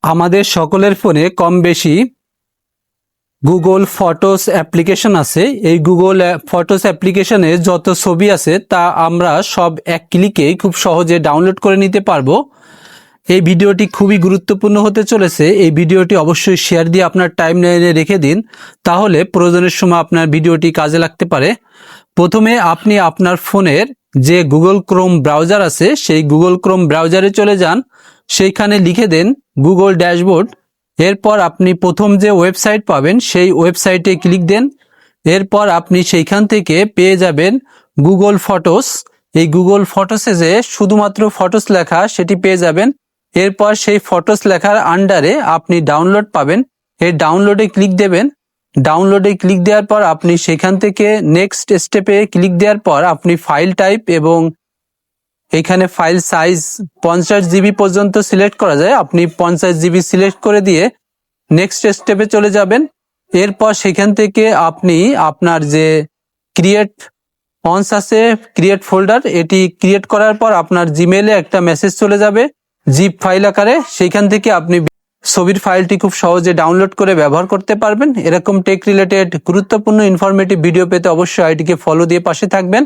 আমাদের সকলের ফোনে কম বেশি গুগল ফটোস অ্যাপ্লিকেশন আছে। এই গুগল ফটোস অ্যাপ্লিকেশনে যত ছবি আছে তা আমরা সব এক ক্লিকেই খুব সহজে ডাউনলোড করে নিতে পারবো। এই ভিডিওটি খুবই গুরুত্বপূর্ণ হতে চলেছে। এই ভিডিওটি অবশ্যই শেয়ার দিয়ে আপনার টাইমলাইনে রেখে দিন, তাহলে প্রয়োজনের সময় আপনার ভিডিওটি কাজে লাগতে পারে। প্রথমে আপনি আপনার ফোনের যে গুগল ক্রোম ব্রাউজার আছে সেই গুগল ক্রোম ব্রাউজারে চলে যান, সেইখানে লিখে দেন গুগল ড্যাশবোর্ড। এরপর আপনি প্রথম যে ওয়েবসাইট পাবেন সেই ওয়েবসাইটে ক্লিক দেন। এরপর আপনি সেইখান থেকে পেয়ে যাবেন গুগল ফটোস। এই গুগল ফটোসে যে শুধুমাত্র ফটোস লেখা সেটি পেয়ে যাবেন। এরপর সেই ফটোস লেখার আন্ডারে আপনি ডাউনলোড পাবেন। এই ডাউনলোডে ক্লিক দেবেন। ডাউনলোডে ক্লিক দেওয়ার পর আপনি সেখান থেকে নেক্সট স্টেপে ক্লিক দেওয়ার পর আপনি ফাইল টাইপ এবং এখানে ফাইল সাইজ 50 জিবি পর্যন্ত সিলেক্ট করা যায়। আপনি 50 জিবি সিলেক্ট করে দিয়ে নেক্সট স্টেপে চলে যাবেন। এরপর সেখান থেকে আপনি আপনার যে ক্রিয়েট অনস আছে, ক্রিয়েট ফোল্ডার, এটি ক্রিয়েট করার পর আপনার জিমেইলে একটা মেসেজ চলে যাবে জিপ ফাইল আকারে। সেইখান থেকে আপনি ছবির ফাইলটি খুব সহজে ডাউনলোড করে ব্যবহার করতে পারবেন। এরকম টেক রিলেটেড গুরুত্বপূর্ণ ইনফরমেটিভ ভিডিও পেতে অবশ্যই আইডিকে ফলো দিয়ে পাশে থাকবেন।